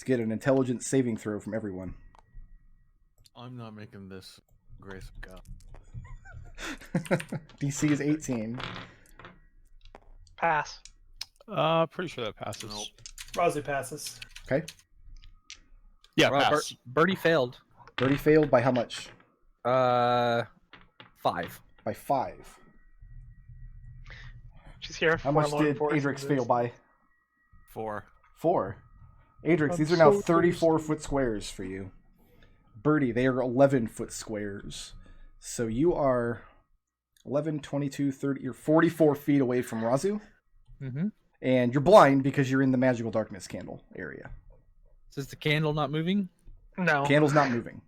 Let's get an intelligence saving throw from everyone. I'm not making this grace of God. DC is 18. Pass. Pretty sure that passes. Nope. Raazu passes. Okay. Yeah, Well, pass. Birdie failed. Birdie failed by how much? 5. By 5. She's here. How much did Adrex fail by? 4. 4. Adrex, I'm these are now so 34-foot squares for you. Birdie, they are 11-foot squares. So you are 11, 22, 30, you're 44 feet away from Raazu. Mm-hmm. And you're blind because you're in the magical darkness candle area. Is the candle not moving? No. Candle's not moving.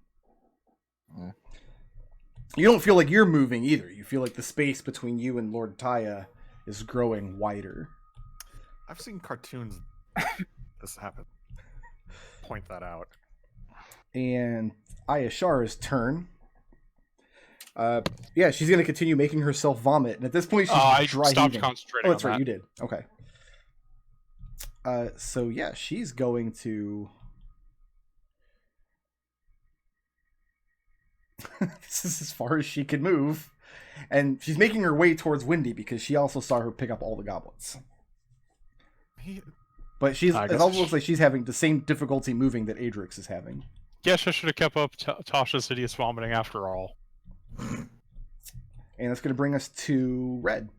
Oh. You don't feel like you're moving either. You feel like the space between you and Lord Taya is growing wider. I've seen cartoons this happen. Point that out. And Ayeshar's turn. Yeah, she's going to continue making herself vomit. And at this point, she's I dry stopped heaving. concentrating Oh, that's on right, that. you did. Okay. So yeah, she's going to... This is as far as she can move. And she's making her way towards Windy because she also saw her pick up all the goblets. But it also looks like she's having the same difficulty moving that Adrex is having. Guess I should have kept up Tasha's hideous vomiting after all. And that's going to bring us to Red.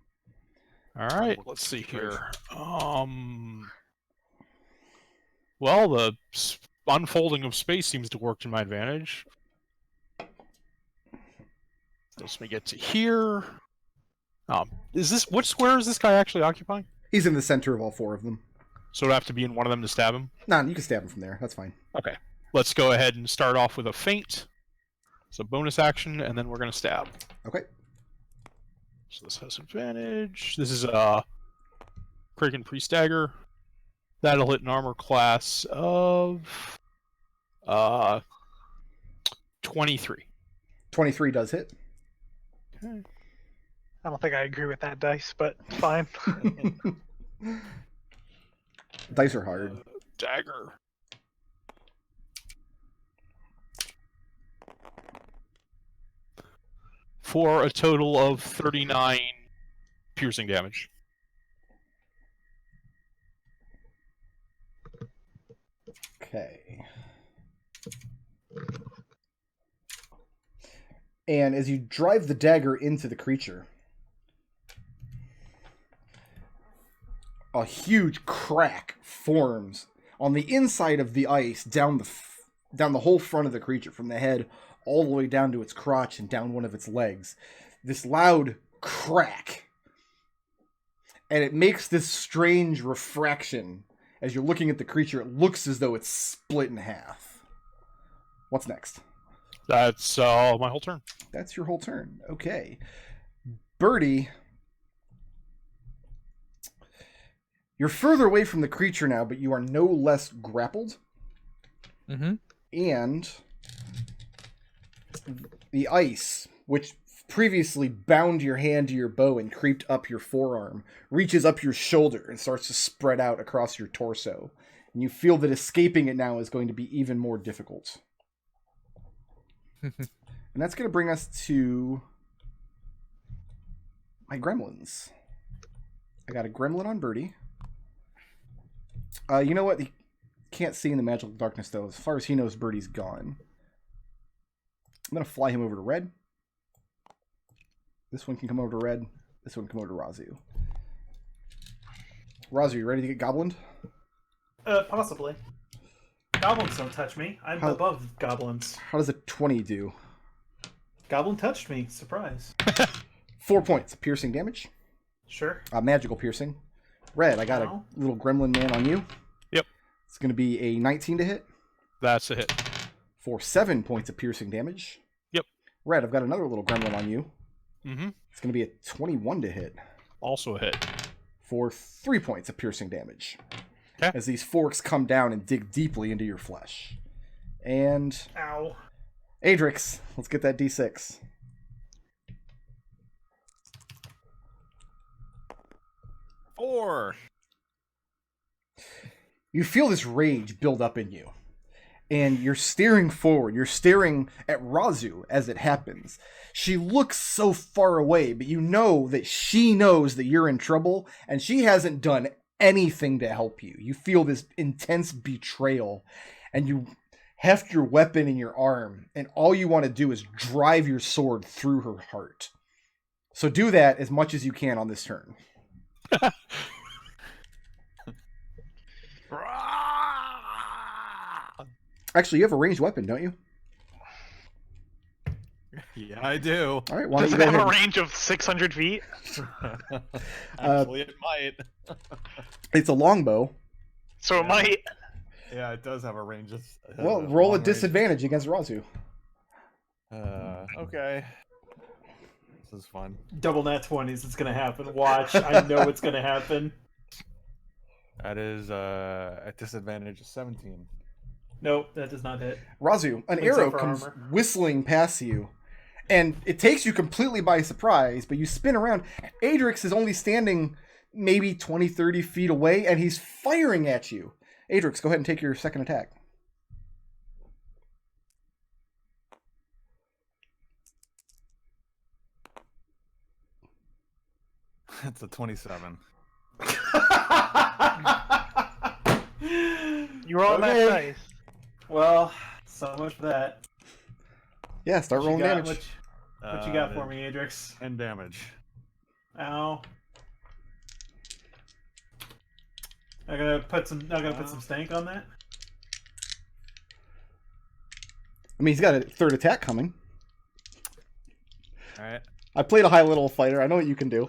All right, let's see here. Well, the unfolding of space seems to work to my advantage. Let me get to here. Which square is this guy actually occupying? He's in the center of all 4 of them. So it'd have to be in one of them to stab him? Nah, you can stab him from there. That's fine. Okay. Let's go ahead and start off with a feint. It's a bonus action, and then we're going to stab. Okay. So this has advantage. This is a Kraken Priest Dagger. That'll hit an armor class of 23. 23 does hit. Okay. I don't think I agree with that dice, but fine. Dice are hard. Dagger. For a total of 39 piercing damage. Okay. And as you drive the dagger into the creature, a huge crack forms on the inside of the ice down the whole front of the creature, from the head all the way down to its crotch and down one of its legs. This loud crack. And it makes this strange refraction. As you're looking at the creature, it looks as though it's split in half. What's next? That's my whole turn. That's your whole turn. Okay. Birdie, you're further away from the creature now, but you are no less grappled. Mm-hmm. And the ice, which previously bound your hand to your bow and creeped up your forearm, reaches up your shoulder and starts to spread out across your torso. And you feel that escaping it now is going to be even more difficult. And that's going to bring us to my gremlins. I got a gremlin on Birdie. You know what? He can't see in the magical darkness, though. As far as he knows, Birdie's gone. I'm going to fly him over to Red. This one can come over to Red. This one can come over to Raazu. Raazu, you ready to get goblined? Possibly. Goblins don't touch me. I'm above goblins. How does a 20 do? Goblin touched me. Surprise. 4 points. Piercing damage. Sure. Magical piercing. Red, I got a little gremlin man on you. Yep. It's going to be a 19 to hit. That's a hit. For 7 points of piercing damage. Yep. Red, I've got another little gremlin on you. Mm-hmm. It's going to be a 21 to hit. Also a hit. For 3 points of piercing damage. Okay. As these forks come down and dig deeply into your flesh. And... Ow. Adrex, let's get that D6. Four. You feel this rage build up in you. And you're staring forward. You're staring at Raazu as it happens. She looks so far away, but you know that she knows that you're in trouble, and she hasn't done anything to help you. You feel this intense betrayal, and you heft your weapon in your arm, and all you want to do is drive your sword through her heart. So do that as much as you can on this turn. Actually, you have a ranged weapon, don't you? Yeah, I do. All right, why Does don't it you go have a ahead? range of 600 feet? Actually, it might. It's a longbow. So it might. Yeah, it does have a range of. Well, roll a long range. disadvantage against Raazu. Okay. This is fun. Double nat 20s. It's gonna happen. Watch. I know it's gonna happen. That is at disadvantage of 17. Nope, that does not hit. Raazu, an Wings arrow over comes armor. whistling past you, and it takes you completely by surprise, but you spin around. Adrex is only standing maybe 20, 30 feet away, and he's firing at you. Adrex, go ahead and take your second attack. That's a 27. You roll that Okay. dice. Well, so much for that. Yeah, start What you rolling got- damage. What you got for me, Adrex? 10 damage. Ow. I'm gonna put some stank on that. I mean, he's got a third attack coming. All right. I played a high-level fighter. I know what you can do.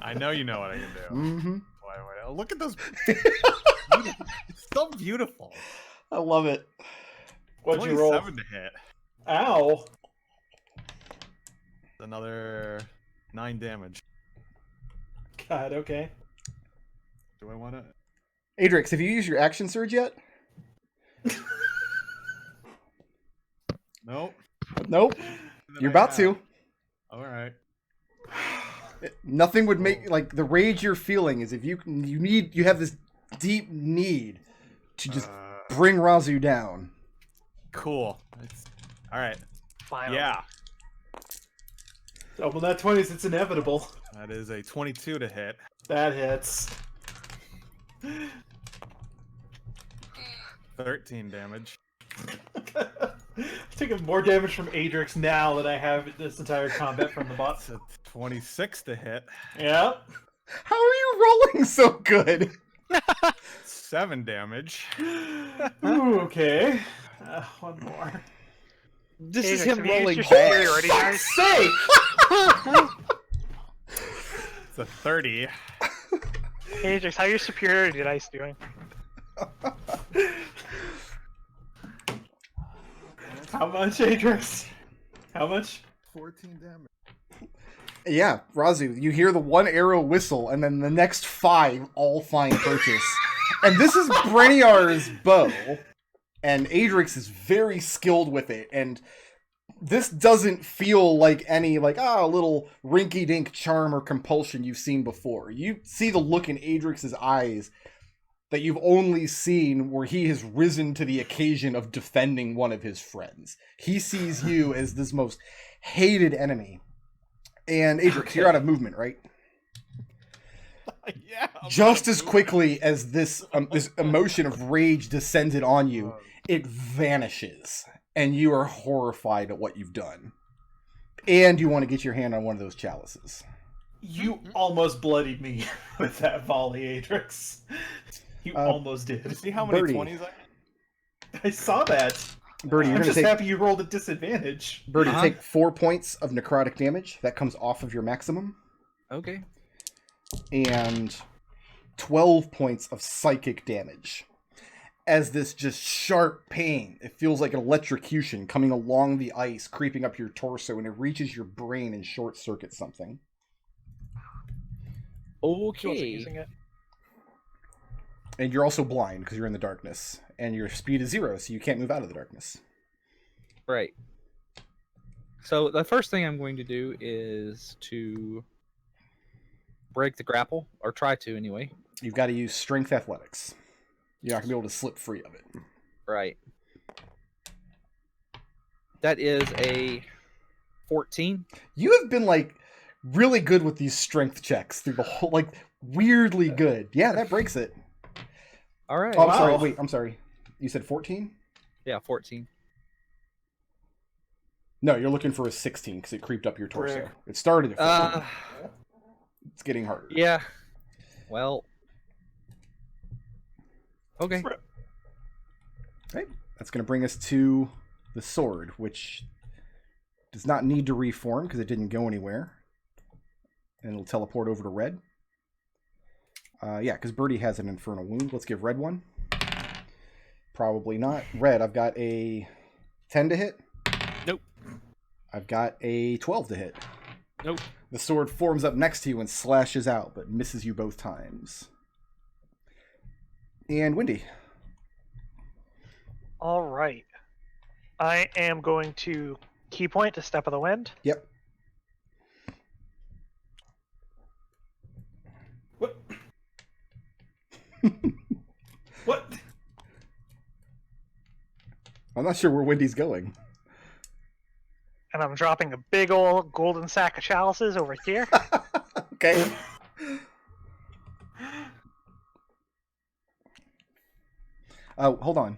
I know you know what I can do. Mm-hmm. Why, look at those. It's so beautiful. I love it. What'd you roll? 27 to hit. Ow. Another 9 damage. God, okay. Do I want to? Adrex, have you used your action surge yet? Nope. Nope. Then You're I about have. to. All right. Nothing would make like the rage you're feeling is if you have this deep need to just bring Raazu down. Cool. All right. Finally. Yeah. Double nat 20s, it's inevitable. That is a 22 to hit. That hits. 13 damage. I'm taking more damage from Adrex now than I have this entire combat from the bot. It's a 26 to hit. Yeah. How are you rolling so good? 7 damage. Ooh, okay. One more. This Adrex, is him have you used rolling your balls. superiority dice? Sake! It's a 30. Adrex, how are your superiority dice doing? How much, Adrex? How much? 14 damage. Yeah, Raazu, you hear the one arrow whistle, and then the next 5 all find purchase. And this is Breniar's bow, and Adrex is very skilled with it, and this doesn't feel like any, a little rinky-dink charm or compulsion you've seen before. You see the look in Adrex's eyes that you've only seen where he has risen to the occasion of defending one of his friends. He sees you as this most hated enemy. And Adrex, you're out of movement, right? Yeah. Just as quickly as this emotion of rage descended on you, it vanishes, and you are horrified at what you've done. And you want to get your hand on one of those chalices. You almost bloodied me with that volley, Adrex. You almost did. See how many Birdie. 20s I saw that. Birdie, you're I'm going to just take happy you rolled a disadvantage. Birdie, Uh-huh. take 4 points of necrotic damage. That comes off of your maximum. Okay. And 12 points of psychic damage. As this just sharp pain, it feels like an electrocution coming along the ice, creeping up your torso, and it reaches your brain and short circuits something. She wasn't Okay. using it. And you're also blind because you're in the darkness. And your speed is 0, so you can't move out of the darkness. Right. So the first thing I'm going to do is to break the grapple, or try to anyway. You've got to use strength athletics. You're not gonna be able to slip free of it. Right. That is a 14. You have been like really good with these strength checks through the whole, like weirdly good. Yeah, that breaks it. All right. Oh, I'm sorry. Wow. Wait, I'm sorry. You said 14? Yeah, 14. No, you're looking for a 16 because it creeped up your torso. Frick. It started at 14. Uh, It's getting harder. yeah. Well. Okay. Okay, that's going to bring us to the sword, which does not need to reform because it didn't go anywhere. And it'll teleport over to red. Yeah, because Birdie has an infernal wound. Let's give red one. Probably not. Red, I've got a 10 to hit. Nope. I've got a 12 to hit. Nope. The sword forms up next to you and slashes out, but misses you both times. And Windy. All right. I am going to key point to Step of the Wind. Yep. What? What? I'm not sure where Windy's going. And I'm dropping a big old golden sack of chalices over here. Okay. Oh, hold on.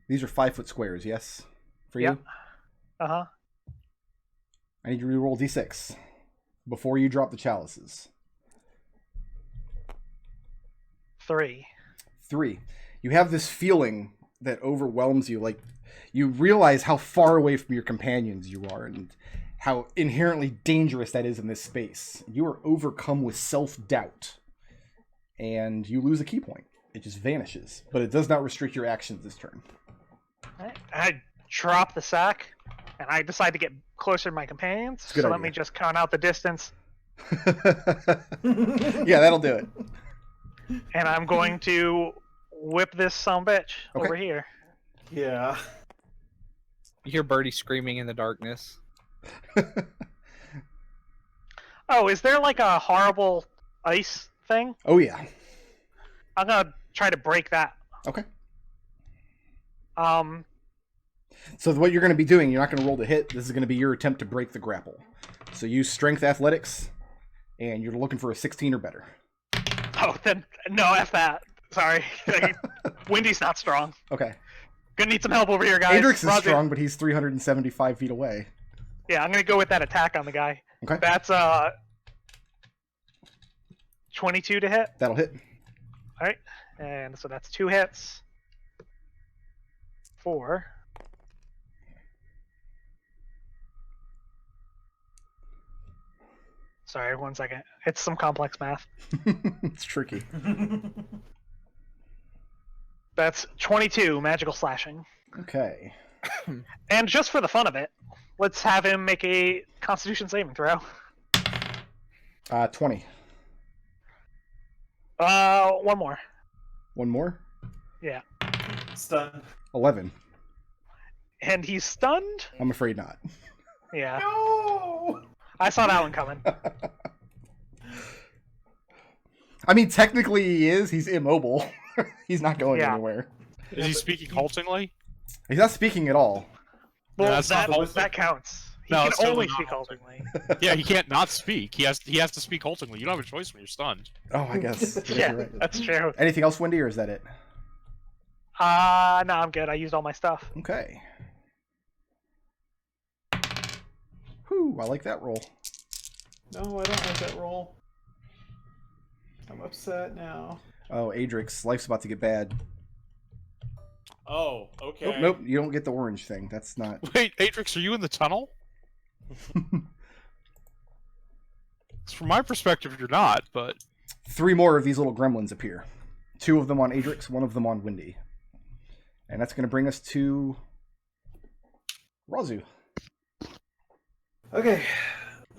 These are 5-foot squares, yes? For you? Yep. Uh-huh. I need you to reroll d6 before you drop the chalices. 3. 3. You have this feeling that overwhelms you. Like, you realize how far away from your companions you are and how inherently dangerous that is in this space. You are overcome with self-doubt. And you lose a key point. It just vanishes. But it does not restrict your actions this turn. Alright. I drop the sack, and I decide to get closer to my companions. Good So let idea. me just count out the distance, Yeah, that'll do it. and I'm going to whip this sumbitch Okay. over here. Yeah. You hear Birdie screaming in the darkness. Oh, is there like a horrible ice thing? Oh, yeah. I'm gonna try to break that. Okay. So So what you're going to be doing, you're not going to roll to hit. This is going to be your attempt to break the grapple. So use strength athletics, and you're looking for a 16 or better. Oh, then no, F that. Sorry. Windy's not strong. Okay. Gonna need some help over here, guys. Adrex is Roger. strong, but he's 375 feet away. Yeah, I'm gonna go with that attack on the guy. Okay. That's 22 to hit. That'll hit. Alright. And so that's 2 hits. 4. Sorry, 1 second. It's some complex math. It's tricky. That's 22 magical slashing. Okay. And just for the fun of it, let's have him make a Constitution saving throw. 20. 1 more. One more. Yeah. Stunned. 11. And he's stunned? I'm afraid not. Yeah. No! I saw that one coming. I mean, technically he is. He's immobile. He's not going Yeah. anywhere. Is he speaking haltingly? He's not speaking at all. Well, that's not that counts. He No, can it's totally only not speak halting. haltingly. Yeah, he can't not speak. He has to speak haltingly. You don't have a choice when you're stunned. Oh, I guess. Yeah, You're right. that's true. Anything else, Wendy, or is that it? No, I'm good. I used all my stuff. Okay. Whew, I like that roll. No, I don't like that roll. I'm upset now. Oh, Adrex, life's about to get bad. Oh, okay. Nope, nope, you don't get the orange thing. That's not... Wait, Adrex, are you in the tunnel? From my perspective, you're not, but 3 more of these little gremlins appear. 2 of them on Adrex, 1 of them on Windy. And that's going to bring us to Raazu. Okay.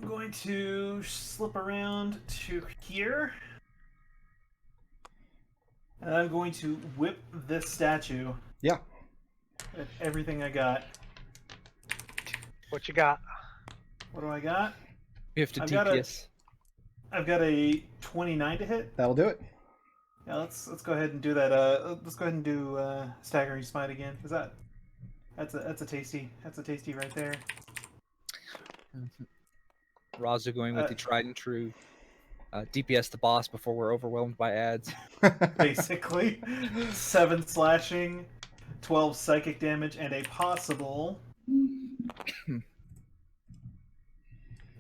I'm going to slip around to here. And I'm going to whip this statue Yeah. with everything I got. What you got? What do I got? 50 I've got a- TPS. I've got a 29 to hit. That'll do it. Yeah, let's go ahead and do that. Let's go ahead and do staggering smite again. Is that's a tasty right there. Raazu going with the tried and true DPS the boss before we're overwhelmed by ads. Basically, 7 slashing, 12 psychic damage, and a possible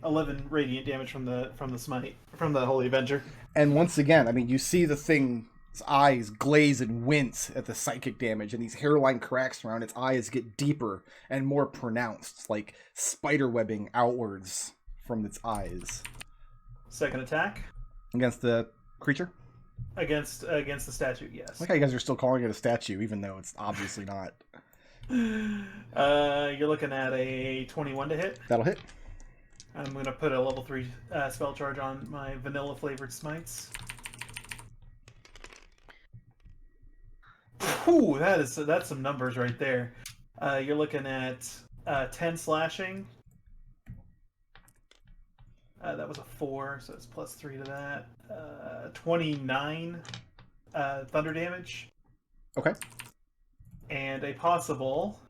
11 radiant damage from the smite from the Holy Avenger. And once again, I mean, you see the thing's eyes glaze and wince at the psychic damage, and these hairline cracks around its eyes get deeper and more pronounced, like spider webbing outwards from its eyes. Second attack Against the creature? against the statue. Yes. I like how you guys are still calling it a statue, even though it's obviously not. You're looking at a 21 to hit. That'll hit. I'm going to put a level 3 spell charge on my vanilla flavored smites. Whew, that's some numbers right there. You're looking at 10 slashing. That was a 4, so it's plus 3 to that. 29 thunder damage. Okay. And a possible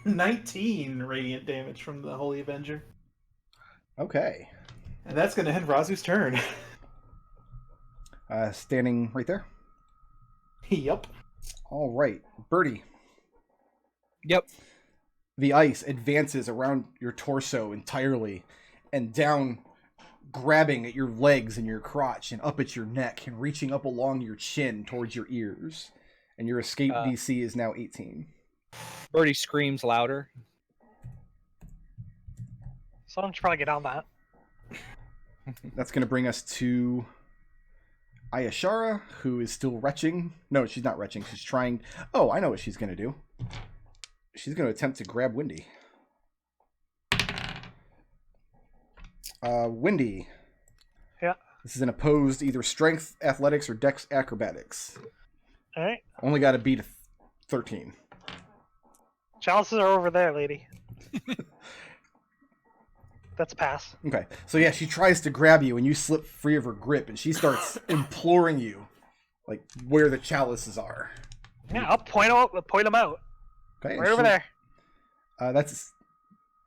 19 radiant damage from the Holy Avenger. Okay. And that's going to end Raazu's turn. Standing right there. Yep. All right. Birdie. Yep. The ice advances around your torso entirely and down, grabbing at your legs and your crotch and up at your neck and reaching up along your chin towards your ears. And your escape DC is now 18. Birdie screams louder. Someone should probably get on that. That's going to bring us to Ayashara, who is still retching. No, she's not retching. She's trying. Oh, I know what she's going to do. She's going to attempt to grab Windy. Windy. Yeah. This is an opposed either strength, athletics, or dex acrobatics. All right. Only got to beat 13. Chalices are over there, lady. That's a pass. Okay. So yeah, she tries to grab you and you slip free of her grip and she starts imploring you like where the chalices are. Yeah, I'll point them out. Okay. Right over there. That's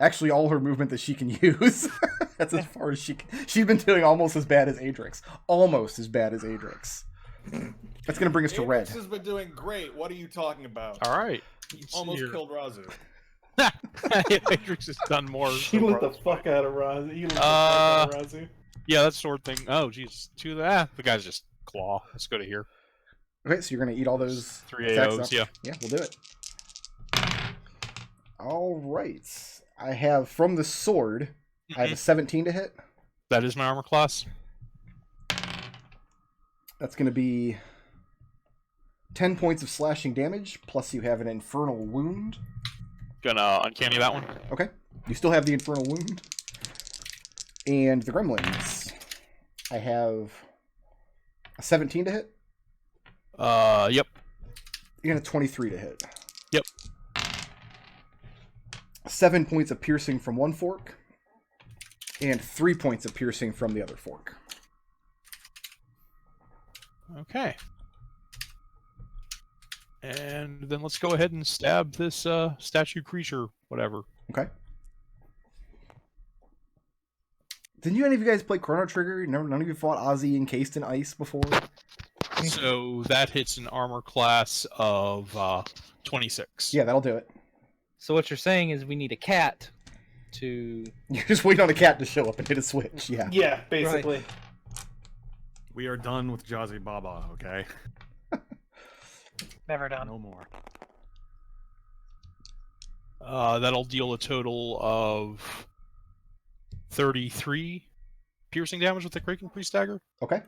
actually all her movement that she can use. That's as far as she can. She's been doing almost as bad as Adrex. Almost as bad as Adrex. That's going to bring us to red. Adrex has been doing great. What are you talking about? All right. Almost killed Raazu. Adrex has done more. He so lit far. the fuck out of Raazu. Yeah, that sword thing. Oh, jeez. The guy's just claw. Let's go to here. Okay, so you're going to eat all those 3 attacks AOs, up? yeah. Yeah, we'll do it. All right. I have from the sword, I have a 17 to hit. That is my armor class. That's going to be 10 points of slashing damage, plus you have an infernal wound. Gonna uncanny that one. Okay. You still have the infernal wound. And the gremlins. I have a 17 to hit. Yep. And a 23 to hit. Yep. 7 points of piercing from one fork. And 3 points of piercing from the other fork. Okay. And then let's go ahead and stab this statue creature, whatever. Okay. Didn't any of you guys play Chrono Trigger? None of you fought Ozzy encased in ice before? So that hits an armor class of 26. Yeah, that'll do it. So what you're saying is we need a cat to... You're just waiting on a cat to show up and hit a switch, yeah. Yeah, basically. Right. We are done with Jazzy Baba, okay? Never done. No more. That'll deal a total of 33 piercing damage with the Kraken Priest Dagger. Okay.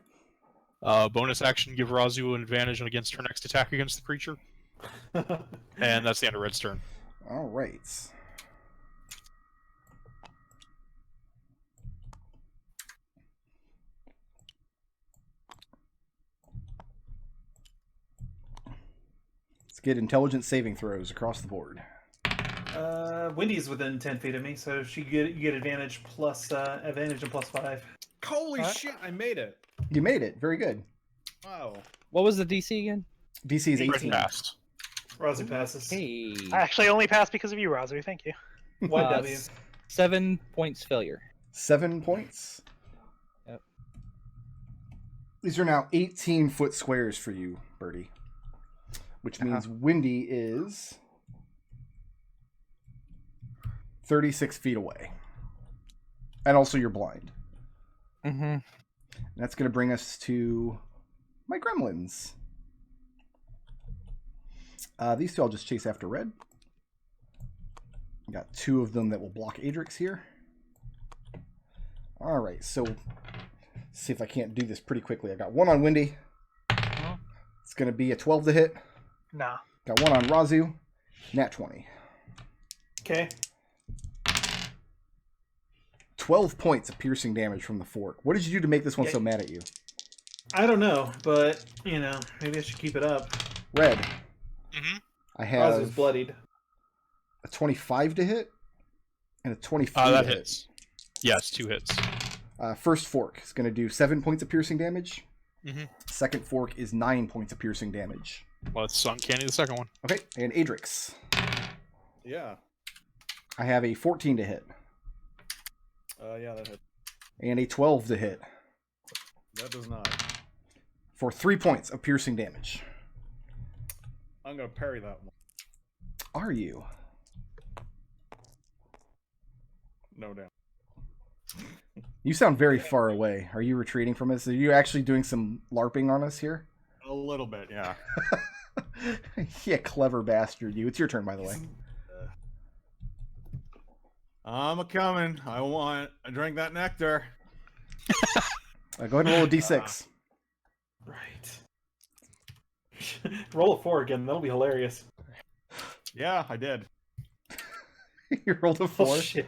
Bonus action, give Raazu an advantage against her next attack against the creature. And that's the end of Red's turn. All right. Let's get intelligence saving throws across the board. Wendy's within 10 feet of me, so you get advantage plus advantage and plus 5. Holy shit, I made it. You made it. Very good. Wow. What was the DC again? DC is 18. Passed. Raazu passes. Hey. I actually only passed because of you, Raazu. Thank you. YW. 7 points failure. 7 points. Yep. These are now 18-foot squares for you, Birdie. Which means Windy is 36 feet away. And also you're blind. Mm-hmm. And that's going to bring us to my gremlins. These two I'll just chase after red. Got 2 of them that will block Adrex here. All right, so see if I can't do this pretty quickly. I got 1 on Windy. It's going to be a 12 to hit. Nah. Got 1 on Raazu. Nat 20. Okay. 12 points of piercing damage from the fork. What did you do to make this one so mad at you? I don't know, but you know, maybe I should keep it up. Red. Mm-hmm. I have Raazu's bloodied. a 25 to hit and a 23 That to hit. hits. Yes, 2 hits. First fork is going to do 7 points of piercing damage. Mm-hmm. Second fork is 9 points of piercing damage. Well, it's uncanny the second one. Okay, and Adrex. Yeah. I have a 14 to hit Yeah, that hit. and a 12 to hit That does not. for 3 points of piercing damage. I'm gonna parry that one. Are you? No doubt. You sound very far away. Are you retreating from us? Are you actually doing some LARPing on us here? A little bit, yeah. Yeah, clever bastard. You. It's your turn, by the way. I'm a coming. I want to drink that nectar. Go ahead and roll a d6. Right. Roll a 4 again. That'll be hilarious. Yeah, I did. You rolled a 4. Oh shit.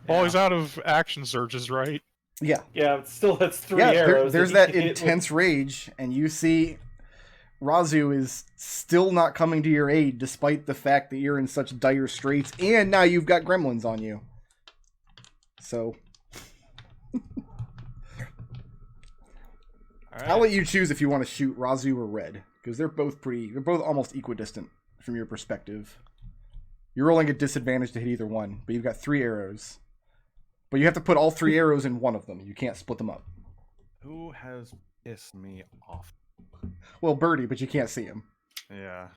Oh, he's out of action surges, right? Yeah. Yeah, it's still that's 3 Yeah, arrows. there's he that can hit with- intense rage, and you see Raazu is still not coming to your aid despite the fact that you're in such dire straits, and now you've got gremlins on you. So, I'll let you choose if you want to shoot Raazu or Red, because they're both almost equidistant from your perspective. You're rolling a disadvantage to hit either one, but you've got 3 arrows. But you have to put all 3 arrows in one of them. You can't split them up. Who has pissed me off? Well, Birdie, but you can't see him. Yeah.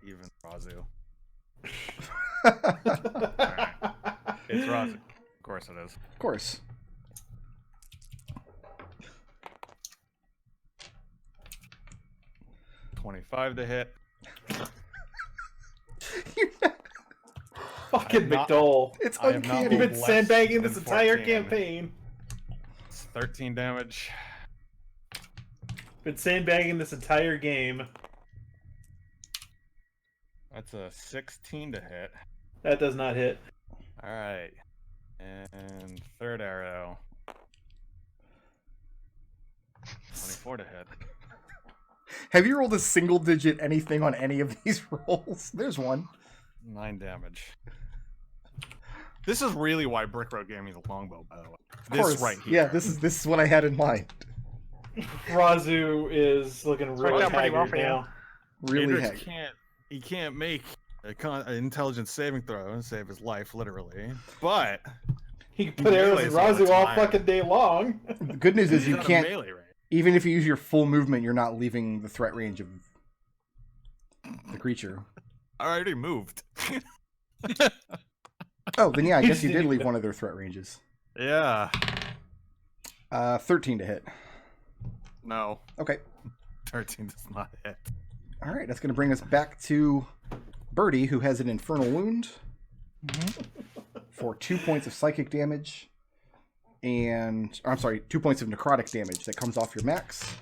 Even Raazu. It's Raazu. Of course it is. Of course. $25 to hit. Fucking not- McDohl. It's I have not uncanny. You've been less sandbagging than this entire 14. campaign. It's 13 damage. Been sandbagging this entire game. That's a 16 to hit. That does not hit. Alright. And third arrow. 24 to hit. Have you rolled a single digit anything on any of these rolls? There's one. 9 damage. This is really why Brick Road gave me the longbow, by the way. Of course. This right here. Yeah, this is what I had in mind. Raazu is looking worked really out pretty well haggard for you. now. Really Adrex heavy. he can't make an intelligence saving throw and save his life, literally. But He can put arrows in melees all the Raazu all time. fucking day long. The good news is he's you on a can't, melee range. even if you use your full movement, you're not leaving the threat range of the creature. I already moved. Oh, then yeah, I You guess just you did didn't leave even- one of their threat ranges. Yeah. 13 to hit. No. Okay. 13 does not hit. All right, that's going to bring us back to Birdie, who has an infernal wound for 2 points of psychic damage, and I'm sorry, 2 points of necrotic damage that comes off your max,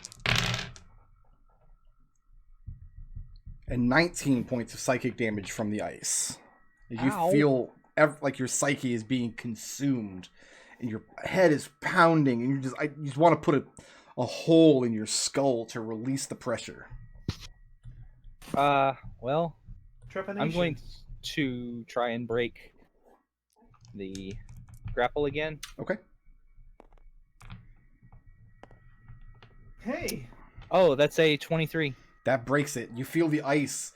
and 19 points of psychic damage from the ice. As you Ow. feel like your psyche is being consumed, and your head is pounding, and you just want to put a hole in your skull to release the pressure. Well, Trepanation. I'm going to try and break the grapple again. Okay. Hey. Oh, that's a 23. That breaks it. You feel the ice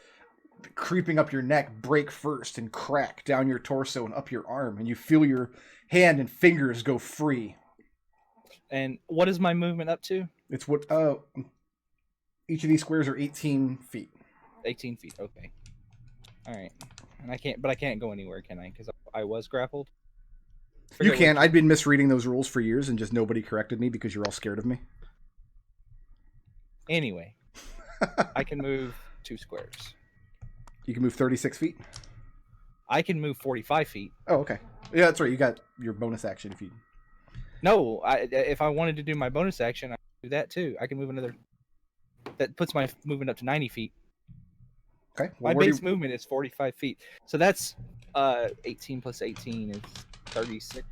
creeping up your neck break first and crack down your torso and up your arm, and you feel your hand and fingers go free. And what is my movement up to? It's what each of these squares are 18 feet. 18 feet. Okay. All right. And I can't go anywhere, can I? Because I was grappled. You can. I'd been misreading those rules for years, and just nobody corrected me because you're all scared of me. Anyway, I can move 2 squares. You can move 36 feet. I can move 45 feet. Oh, okay. Yeah, that's right. You got your bonus action if you. No, if I wanted to do my bonus action, I could do that too. I can move another. That puts my movement up to 90 feet. Okay. My base movement is 45 feet. So that's 18 plus 18 is 36.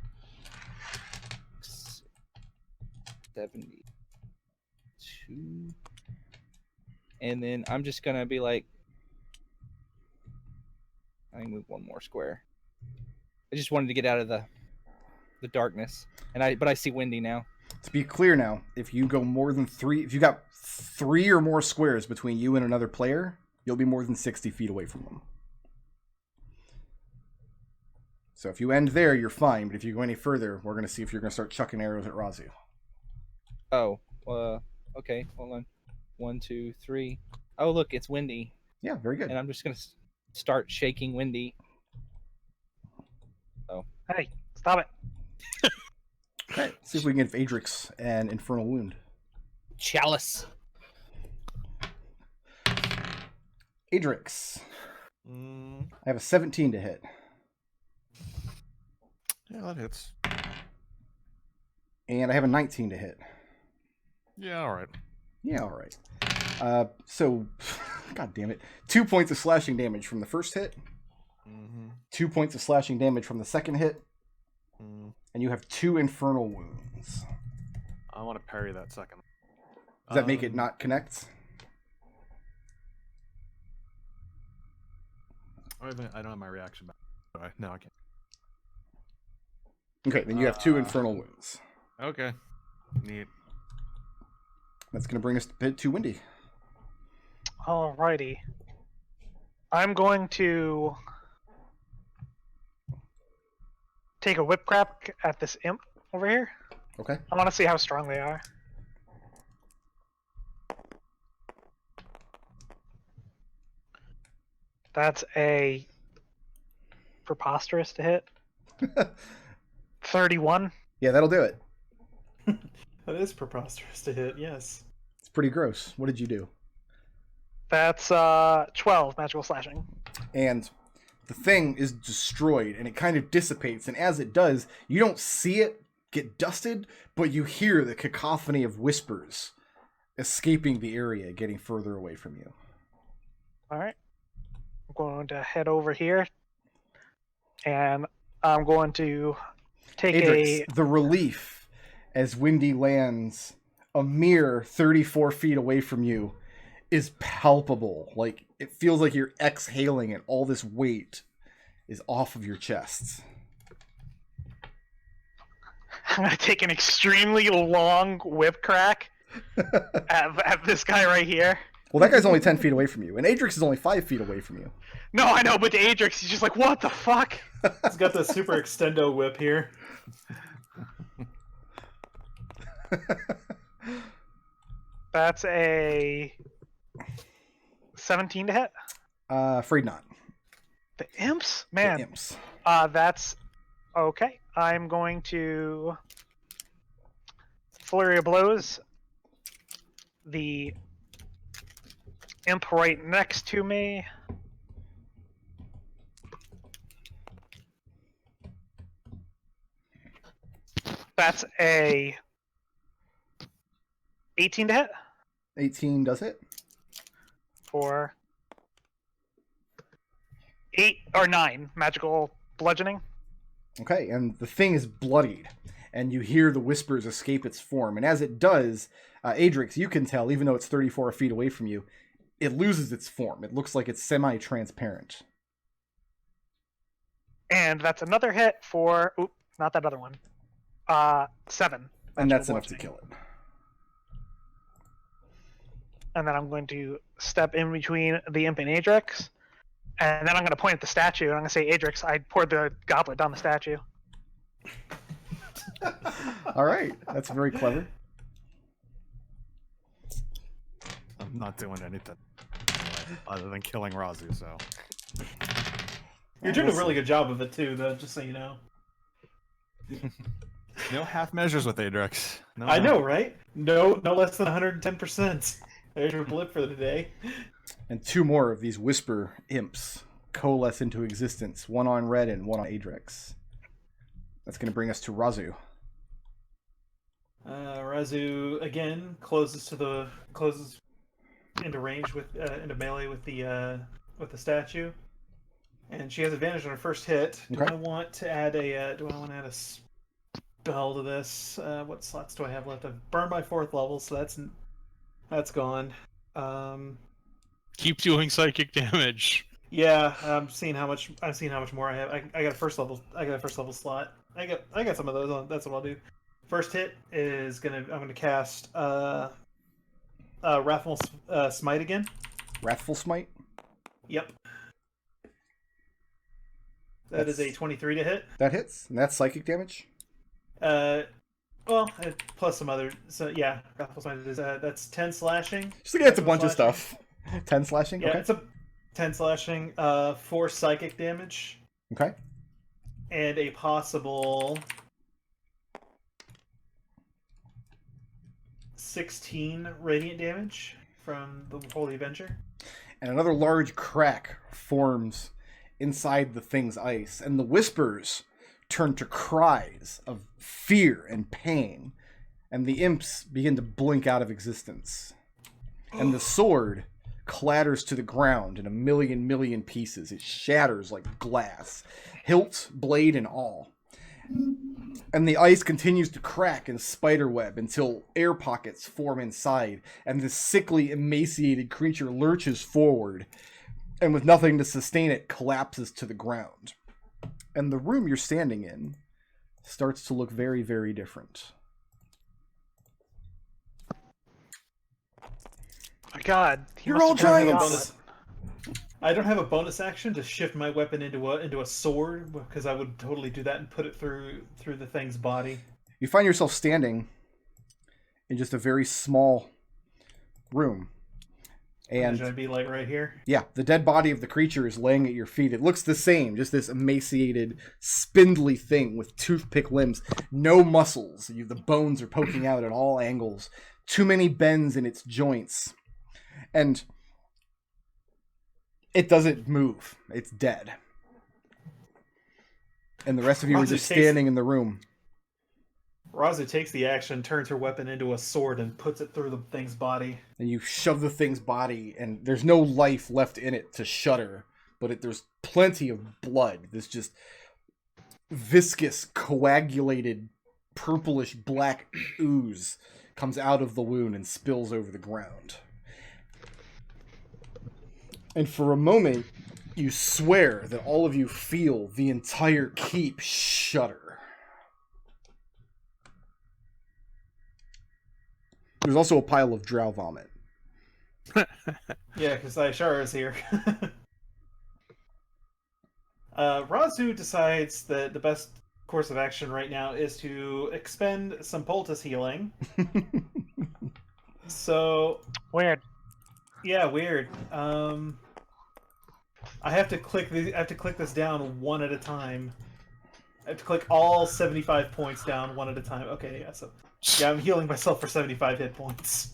72. And then I'm just going to be like, I can move 1 more square. I just wanted to get out of the darkness. But I see Wendy now. To be clear now, if you go more than 3, if you got 3 or more squares between you and another player, you'll be more than 60 feet away from them. So if you end there, you're fine. But if you go any further, we're going to see if you're going to start chucking arrows at Raazu. Oh, okay. Hold on. 1, 2, 3. Oh, look, it's Wendy. Yeah, very good. And I'm just going to start shaking Wendy. Oh. Hey, stop it. Okay, let's see if we can give Adrex an Infernal Wound. Chalice. Adrex. Mm, I have a 17 to hit. yeah, that hits. And I have a 19 to hit. Yeah, all right. Yeah, all right. So, god damn it. 2 points of slashing damage from the first hit. Mm-hmm. 2 points of slashing damage from the second hit. Mm. And you have 2 Infernal Wounds. I want to parry that second. Does that make it not connect? I don't have my reaction back. No, I can't. Okay, then you have 2 Infernal Wounds. Okay. Neat. That's going to bring us to Wendy. Alrighty. I'm going to take a whip crack at this imp over here. Okay. I want to see how strong they are. That's a preposterous to hit. 31. Yeah, that'll do it. That is preposterous to hit, yes. It's pretty gross. What did you do? That's 12 magical slashing. And the thing is destroyed, and it kind of dissipates. And as it does, you don't see it get dusted, but you hear the cacophony of whispers escaping the area, getting further away from you. Alright. I'm going to head over here. And I'm going to take Adrex, the relief as Wendy lands a mere 34 feet away from you is palpable. Like, it feels like you're exhaling and all this weight is off of your chest. I'm going to take an extremely long whip crack at this guy right here. Well, that guy's only 10 feet away from you, and Adrex is only 5 feet away from you. No, I know, but to Adrex, he's just like, what the fuck? He's got the super extendo whip here. That's a 17 to hit. Afraid not. The imps? Man. The imps. That's okay. I'm going to flurry of blows. The imp right next to me. That's a 18 to hit 18 does hit. for 8 or 9 magical bludgeoning. Okay, and the thing is bloodied, and you hear the whispers escape its form. And as it does, Adrex, you can tell, even though it's 34 feet away from you, it loses its form. It looks like it's semi-transparent. And that's another hit for not that other one. 7. And that's will enough to me. kill it. And then I'm going to step in between the imp and Adrex. And then I'm going to point at the statue, and I'm going to say, Adrex, I poured the goblet down the statue. All right, that's very clever. I'm not doing anything other than killing Raazu, so. You're doing a really good job of it too, though. Just so you know. No half measures with Adrex. No, I know, right? No less than 110%. There's your blip for the day. And 2 more of these whisper imps coalesce into existence, one on Red and one on Adrex. That's going to bring us to Raazu. Raazu again closes into range with into melee with the statue, and she has advantage on her first hit. Do Okay. I want to add a spell to this? What slots do I have left? I've burned my 4th level, so that's gone. Keep doing psychic damage. Yeah, I'm seeing how much more I have. I got a first level slot. I got some of those on. That's what I'll do. First hit is I'm gonna cast Wrathful Smite again. Wrathful Smite? Yep. That is a 23 to hit. That hits, and that's psychic damage? Well, plus some other. So yeah, Wrathful Smite is that's 10 slashing. Just looking at a 10 bunch of slashing. stuff. 10 slashing? Yeah, Okay. it's a 10 slashing, 4 psychic damage, Okay. and a possible 16 radiant damage from the Holy Avenger. And another large crack forms inside the thing's ice, and the whispers turn to cries of fear and pain, and the imps begin to blink out of existence. And the sword clatters to the ground in a million pieces. It shatters like glass, hilt, blade, and all. And the ice continues to crack and spiderweb until air pockets form inside, and this sickly, emaciated creature lurches forward, and with nothing to sustain it, collapses to the ground. And the room you're standing in starts to look very, very different. My God, he You're must all have turned giants! the gauntlet. I don't have a bonus action to shift my weapon into a sword, because I would totally do that and put it through the thing's body. You find yourself standing in just a very small room. And Should I be like right here? yeah, the dead body of the creature is laying at your feet. It looks the same, just this emaciated, spindly thing with toothpick limbs, no muscles. The bones are poking out at all angles, too many bends in its joints. And it doesn't move. It's dead. And the rest of you are Raazu just takes- standing in the room. Raazu takes the action, turns her weapon into a sword, and puts it through the thing's body. And you shove the thing's body, and there's no life left in it to shudder, but there's plenty of blood. This just viscous, coagulated, purplish black ooze comes out of the wound and spills over the ground. And for a moment, you swear that all of you feel the entire keep shudder. There's also a pile of drow vomit. Yeah, because Ishara is here. Raazu decides that the best course of action right now is to expend some poultice healing. So, Weird. yeah, weird. I have to click this down one at a time. I have to click all 75 points down one at a time. Okay, yeah, so yeah, I'm healing myself for 75 hit points.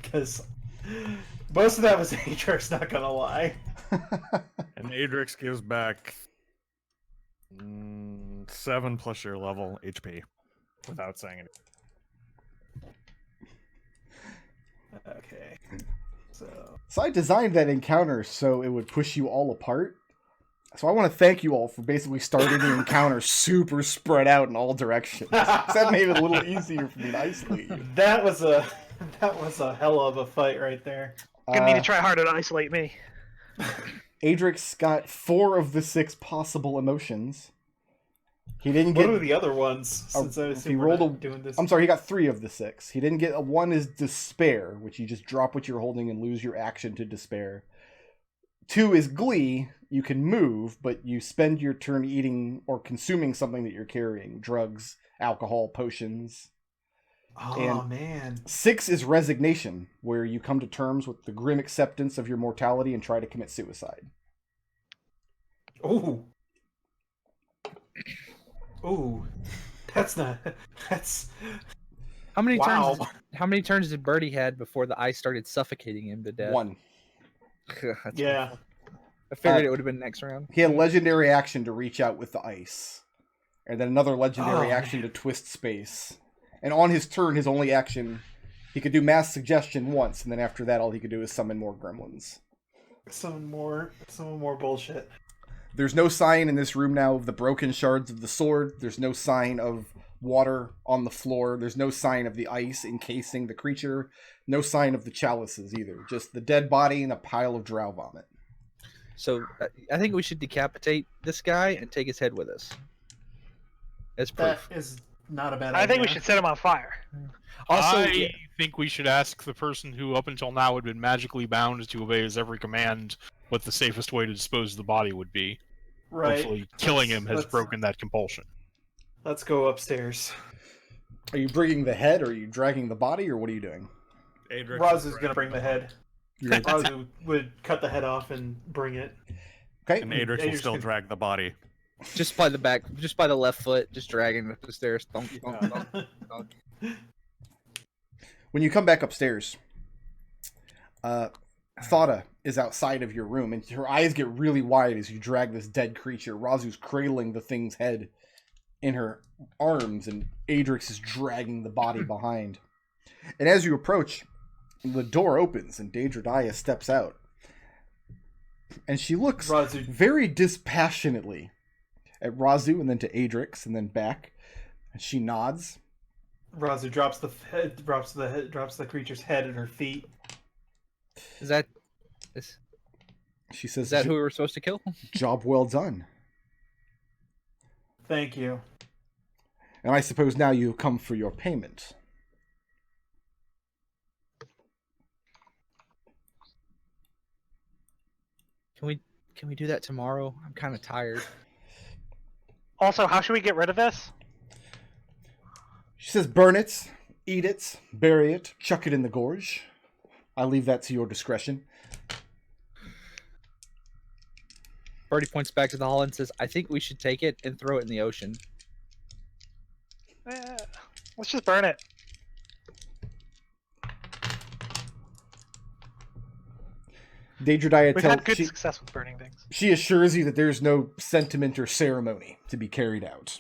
Because most of that was Adrex, not gonna lie. And Adrex gives back 7 plus your level HP without saying it. Okay. So I designed that encounter so it would push you all apart. So I want to thank you all for basically starting the encounter super spread out in all directions. That made it a little easier for me to isolate you. That was a hell of a fight right there. Gonna need to try harder to isolate me. Adrex got 4 of the 6 possible emotions. He didn't What get. are the other ones? Since I he assume rolled we're a. not doing this. I'm sorry, he got 3 of the 6. He didn't get a 1 is despair, which you just drop what you're holding and lose your action to despair. 2 is glee. You can move, but you spend your turn eating or consuming something that you're carrying: drugs, alcohol, potions. Oh man. 6 is resignation, where you come to terms with the grim acceptance of your mortality and try to commit suicide. Ooh. Ooh. That's not. That's. How many Wow. turns? How many turns did Birdie had before the ice started suffocating him to death? 1. That's Yeah. awful. I figured it would have been next round. He had a legendary action to reach out with the ice. And then another legendary Oh, action to twist space. And on his turn, his only action, he could do mass suggestion once, and then after that, all he could do is summon more gremlins. Some more bullshit. There's no sign in this room now of the broken shards of the sword. There's no sign of water on the floor. There's no sign of the ice encasing the creature. No sign of the chalices either. Just the dead body and a pile of drow vomit. So I think we should decapitate this guy and take his head with us as That proof. is not a bad idea. I think we should set him on fire. Also, I think we should ask the person who up until now had been magically bound to obey his every command what the safest way to dispose of the body would be. Right. Hopefully killing him has Let's- broken that compulsion. Let's go upstairs. Are you bringing the head, or are you dragging the body, or what are you doing? Adrex Razu's gonna bring the head. You're gonna- Raazu would cut the head off and bring it. Okay. And Adrex will Adrex still can- drag the body. just by the back, just by the left foot, just dragging up the stairs. Thunk, thunk, thunk, thunk. When you come back upstairs, Thada is outside of your room, and her eyes get really wide as you drag this dead creature. Razu's cradling the thing's head in her arms, and Adrex is dragging the body behind. And as you approach, the door opens, and Daedra steps out. And she looks Raazu very dispassionately at Raazu, and then to Adrex, and then back. And she nods. Raazu drops the creature's head at her feet. Is that She says, is that who we were supposed to kill? job well done. Thank you. And I suppose now you come for your payment. Can we do that tomorrow? I'm kind of tired. Also, how should we get rid of this? She says, burn it, eat it, bury it, chuck it in the gorge. I leave that to your discretion. Birdie points back to the hall and says, "I think we should take it and throw it in the ocean." Let's just burn it. Daedra We've had good success with burning things. she assures you that there's no sentiment or ceremony to be carried out.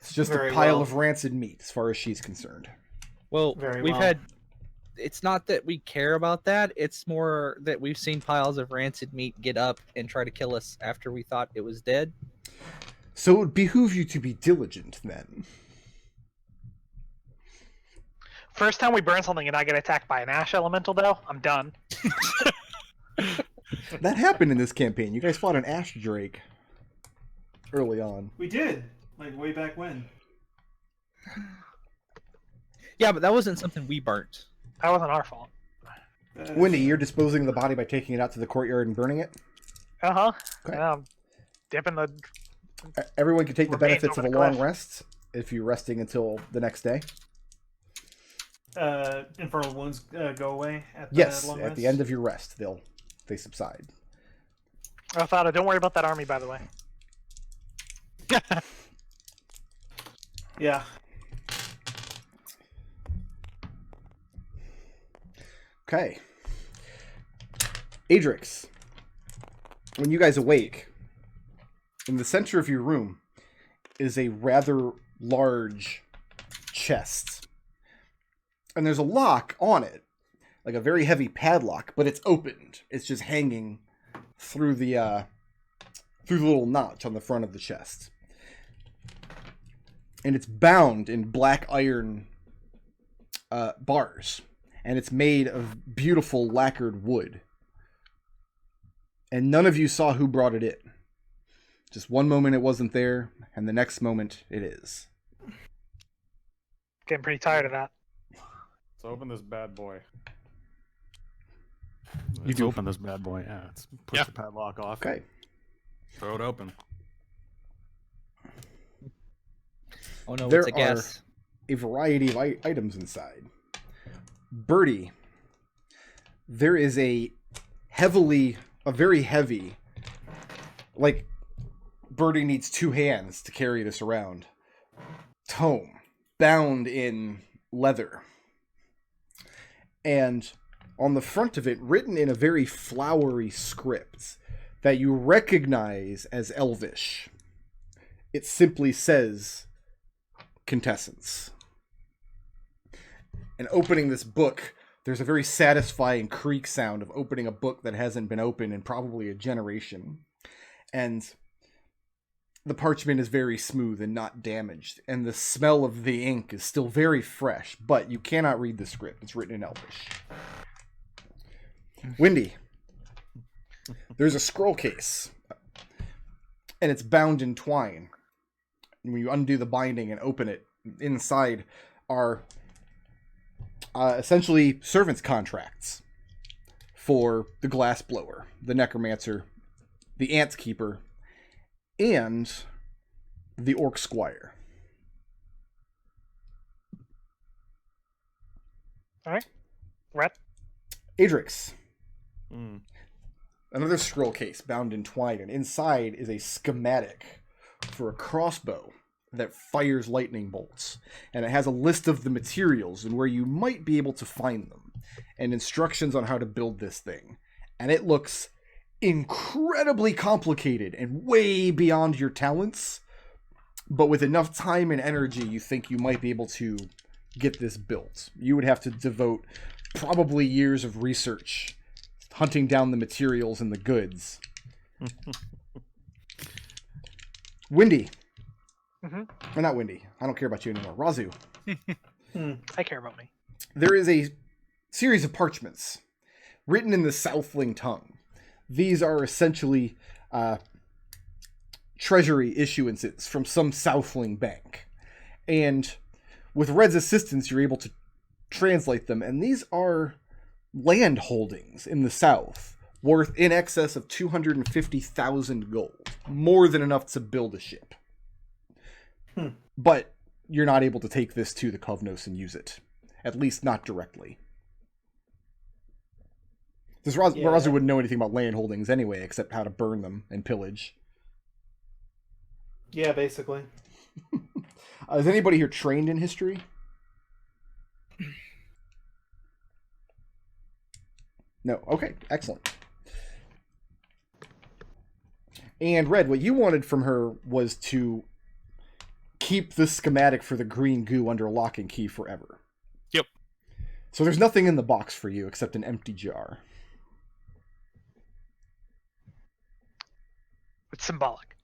It's just Very a pile well. of rancid meat, as far as she's concerned. Well, Very we've well. had. It's not that we care about that. It's more that we've seen piles of rancid meat get up and try to kill us after we thought it was dead. So it would behoove you to be diligent, then. First time we burn something and I get attacked by an ash elemental, though, I'm done. That happened in this campaign. You guys fought an ash drake early on. We did, like way back when. Yeah, but that wasn't something we burnt. That wasn't our fault. Wendy, you're disposing of the body by taking it out to the courtyard and burning it? Uh-huh. Okay. Yeah, I'm dipping the... Everyone can take the Remains benefits of over a the long cliff. rest if you're resting until the next day. Infernal wounds go away at the Yes, long at rest? the end of your rest, they subside. I thought, don't worry about that army, by the way. Yeah. Okay. Adrex, when you guys awake, in the center of your room is a rather large chest. And there's a lock on it, like a very heavy padlock, but it's opened. It's just hanging through the little notch on the front of the chest. And it's bound in black iron bars. And it's made of beautiful lacquered wood. And none of you saw who brought it in. Just one moment it wasn't there, and the next moment it is. Getting pretty tired of that. Let's open this bad boy. You Let's do. open this bad boy. Yeah, let's push Yeah. the padlock off. Okay. Throw it open. Oh no, There it's a guess. A variety of items inside. Birdie, there is a very heavy, like, Birdie needs 2 hands to carry this around, tome, bound in leather. And on the front of it, written in a very flowery script that you recognize as Elvish, it simply says, Quintessence. And opening this book, there's a very satisfying creak sound of opening a book that hasn't been opened in probably a generation. And the parchment is very smooth and not damaged, and the smell of the ink is still very fresh, but you cannot read the script. It's written in Elvish. Windy, there's a scroll case, and it's bound in twine. And when you undo the binding and open it, inside are essentially servants' contracts for the glassblower, the necromancer, the ant keeper, and the orc squire. All right. Red. Adrex, Mm. another scroll case bound in twine, and inside is a schematic for a crossbow that fires lightning bolts. And it has a list of the materials and where you might be able to find them, and instructions on how to build this thing. And it looks incredibly complicated and way beyond your talents, but with enough time and energy, you think you might be able to get this built. You would have to devote probably years of research, hunting down the materials and the goods. Windy. Or not Windy. I don't care about you anymore. Raazu. I care about me. There is a series of parchments written in the Southling tongue. These are essentially treasury issuances from some Southling bank. And with Red's assistance, you're able to translate them. And these are land holdings in the South worth in excess of 250,000 gold. More than enough to build a ship. But you're not able to take this to the Kovnos and use it. At least not directly. Because Raazu wouldn't know anything about land holdings anyway, except how to burn them and pillage. Yeah, basically. Is anybody here trained in history? No. Okay, excellent. And Red, what you wanted from her was to keep the schematic for the green goo under lock and key forever. Yep. So there's nothing in the box for you except an empty jar. It's symbolic.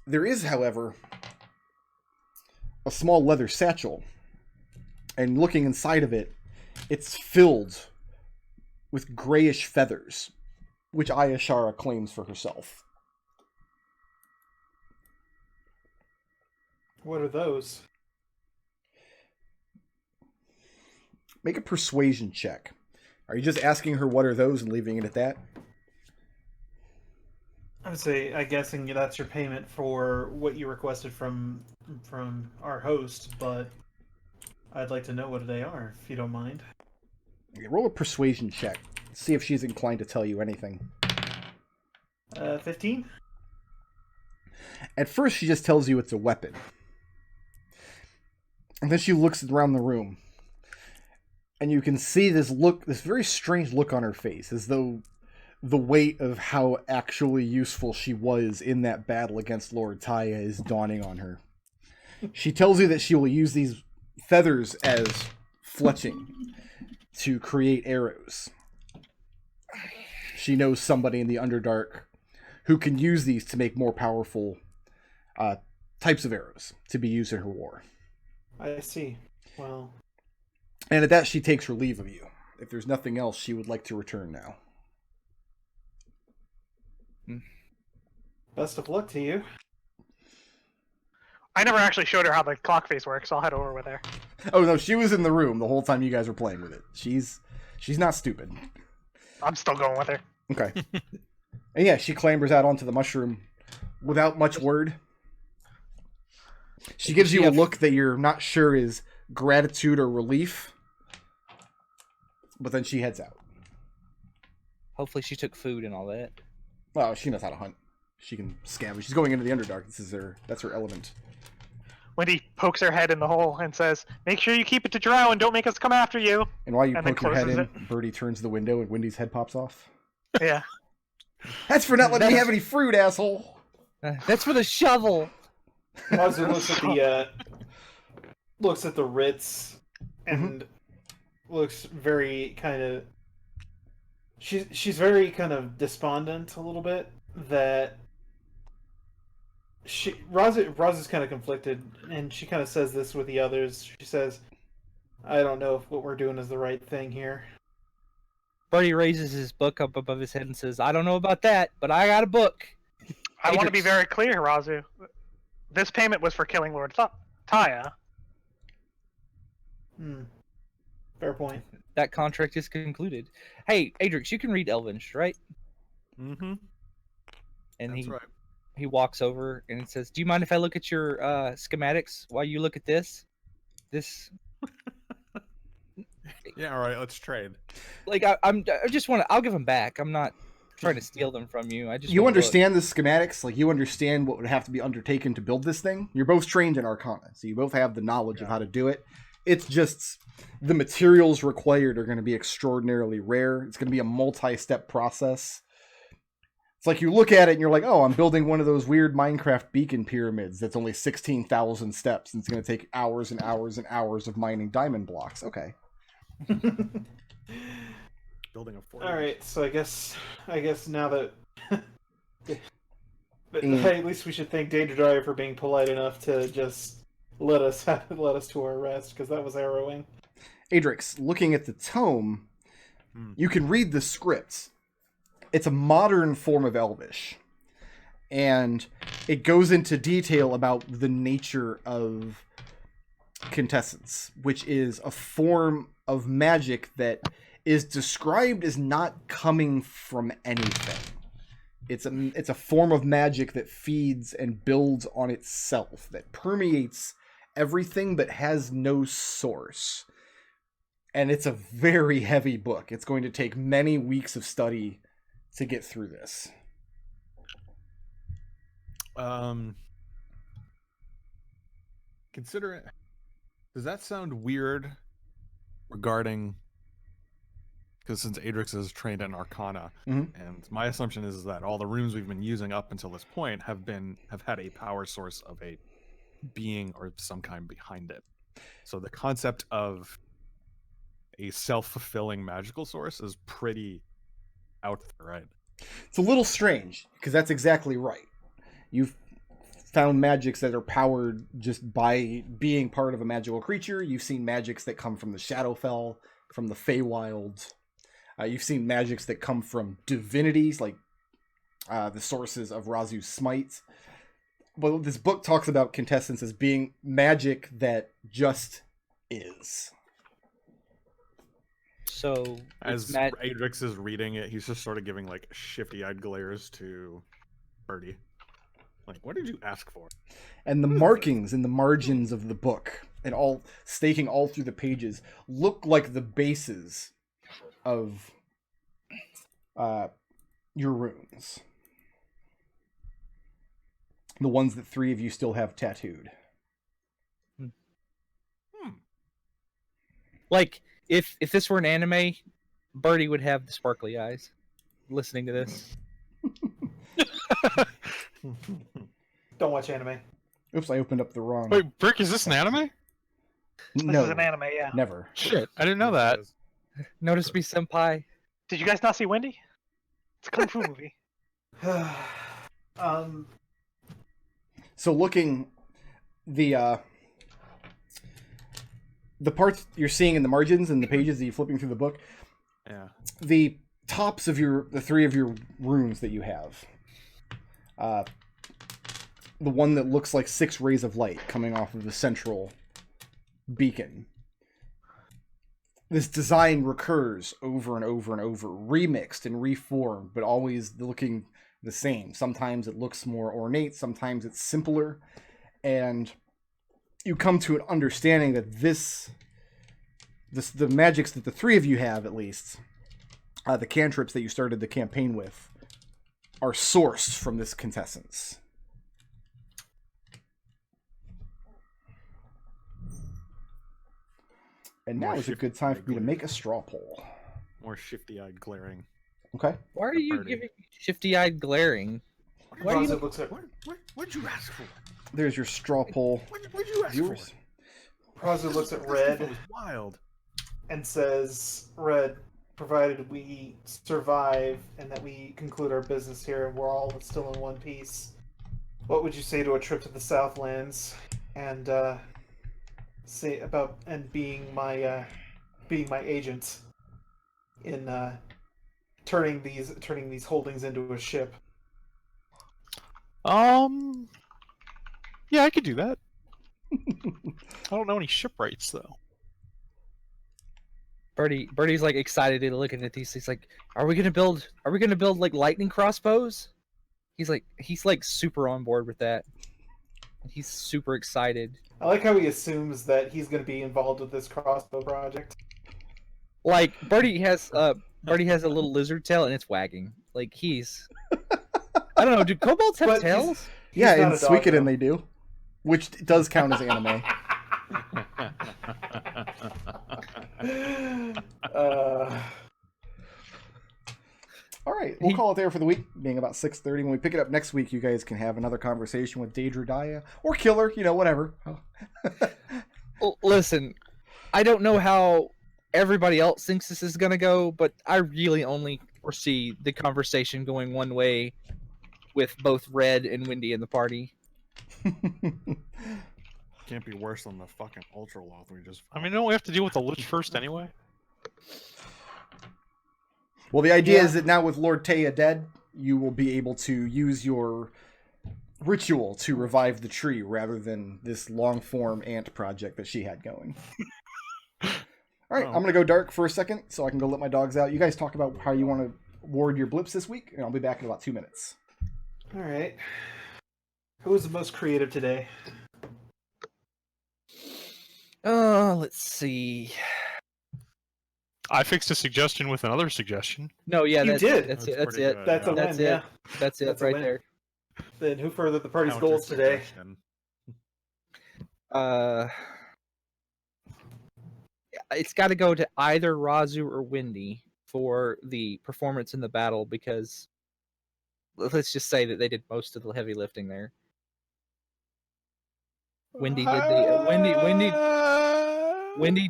There is, however, a small leather satchel. And looking inside of it, it's filled with grayish feathers, which Ayashara claims for herself. What are those? Make a persuasion check. Are you just asking her what are those and leaving it at that? I would say, I'm guessing that's your payment for what you requested from our host, but I'd like to know what they are, if you don't mind. Okay, roll a persuasion check. See if she's inclined to tell you anything. 15? At first, she just tells you it's a weapon. And then she looks around the room. And you can see this very strange look on her face, as though the weight of how actually useful she was in that battle against Lord Taya is dawning on her. She tells you that she will use these feathers as fletching to create arrows. She knows somebody in the Underdark who can use these to make more powerful types of arrows to be used in her war. I see. Well... And at that, she takes her leave of you. If there's nothing else, she would like to return now. Best of luck to you. I never actually showed her how the clock face works, so I'll head over with her. Oh no, she was in the room the whole time you guys were playing with it. She's not stupid. I'm still going with her. Okay. And yeah, she clambers out onto the mushroom without much word. She gives you a look that you're not sure is gratitude or relief, but then she heads out. Hopefully she took food and all that. Well, she knows how to hunt. She can scavenge. She's going into the Underdark. That's her element. Wendy pokes her head in the hole and says, "Make sure you keep it to drow and don't make us come after you." And while you And then poke your head closes in, Birdie turns the window and Wendy's head pops off. Yeah. That's for not letting me have any fruit, asshole. That's for the shovel. Raazu looks at the Ritz and looks very kind of. She's very kind of despondent a little bit that. Raazu's kind of conflicted, and she kind of says this with the others. She says, "I don't know if what we're doing is the right thing here." Birdie raises his book up above his head and says, "I don't know about that, but I got a book." I want to be Adrex. very clear, Raazu. This payment was for killing Lord Taya. Fair point. That contract is concluded. Hey, Adrex, you can read Elvish, right? Mm-hmm. And That's right. he walks over and he says, "Do you mind if I look at your schematics while you look at this? This, Yeah, all right, let's trade. like, I just want to. I'll give them back. I'm not trying to steal them from you. I just You wanna look." understand the schematics? Like, you understand what would have to be undertaken to build this thing? You're both trained in Arcana, so you both have the knowledge of how to do it. It's just the materials required are going to be extraordinarily rare. It's going to be a multi-step process. It's like you look at it and you're like, oh, I'm building one of those weird Minecraft beacon pyramids that's only 16,000 steps, and it's going to take hours and hours and hours of mining diamond blocks. Okay. Building a fort. All right, so I guess now that, but Mm. hey, at least we should thank Danger Driver for being polite enough to just let us to our rest, because that was harrowing. Adrex, looking at the tome, you can read the scripts. It's a modern form of Elvish, and it goes into detail about the nature of Quintessence, which is a form of magic that is described as not coming from anything. It's a form of magic that feeds and builds on itself, that permeates everything but has no source. And it's a very heavy book. It's going to take many weeks of study to get through this. Consider it. Does that sound weird regarding? Because since Adrex is trained in Arcana, and my assumption is that all the runes we've been using up until this point have had a power source of a being or some kind behind it. So the concept of a self-fulfilling magical source is pretty out there, right? It's a little strange, because that's exactly right. You've found magics that are powered just by being part of a magical creature. You've seen magics that come from the Shadowfell, from the Feywild. You've seen magics that come from divinities, like the sources of Raazu's smite. But this book talks about Quintessence as being magic that just is. So As Adrex is reading it, he's just sort of giving like shifty-eyed glares to Birdie. Like, what did you ask for? And the markings in the margins of the book, and all staking all through the pages, look like the bases of your runes. The ones that three of you still have tattooed. like, if this were an anime, Birdie would have the sparkly eyes. Listening to this, Don't watch anime. Oops, I opened up the wrong. Wait, Brick, is this an anime? This No, is an anime, yeah. never. Shit, I didn't know that. notice me, senpai. Did you guys not see Wendy? It's a kung fu movie. So looking, the parts you're seeing in the margins and the pages that you're flipping through the book, Yeah. the tops of the three of your runes that you have, the one that looks like 6 rays of light coming off of the central beacon. This design recurs over and over and over, remixed and reformed, but always looking the same. Sometimes it looks more ornate, sometimes it's simpler, and you come to an understanding that the magics that the 3 of you have, at least, the cantrips that you started the campaign with, are sourced from this quintessence. And now More is a good time for me to shifty-eyed make a straw poll. More shifty-eyed glaring. Okay? Why are you Birdie. giving me shifty-eyed glaring? Why do you Raazu looks at What'd you ask for? There's your straw poll. What'd you ask Viewers. Raazu looks at It Red was wild. and says, "Red, provided we survive and that we conclude our business here and we're all still in one piece, what would you say to a trip to the Southlands and say about and being my agent in turning these holdings into a ship?" Yeah, I could do that. I don't know any shipwrights though. Birdie's like excited and looking at these. He's like, Are we gonna build like lightning crossbows? He's like super on board with that. He's super excited. I like how he assumes that he's going to be involved with this crossbow project. Like Birdie has a little lizard tail and it's wagging. Like he's I don't know, do kobolds have But tails? Yeah, not in a dog, Suikoden though. they do. Which does count as anime. Alright, we'll call it there for the week, being about 6:30. When we pick it up next week, you guys can have another conversation with Daedra Daya, or Killer, whatever. Listen, I don't know how everybody else thinks this is gonna go, but I really only foresee the conversation going one way with both Red and Windy in the party. Can't be worse than the fucking ultra loth we just. I mean, don't we have to deal with the Lich first anyway? Well, the idea Yeah. is that now with Lord Taya dead, you will be able to use your ritual to revive the tree rather than this long-form ant project that she had going. All right, I'm going to go dark for a second so I can go let my dogs out. You guys talk about how you want to ward your blips this week, and I'll be back in about 2 minutes. All right. Who was the most creative today? Let's see. I fixed a suggestion with another suggestion. No, yeah, You that's did. That's it. That's That's pretty it. good. That's a Yeah. win. That's it. Yeah. That's it That's a right win. there. Then who furthered the party's Counter goals today? suggestion. It's got to go to either Raazu or Windy for the performance in the battle because let's just say that they did most of the heavy lifting there. Windy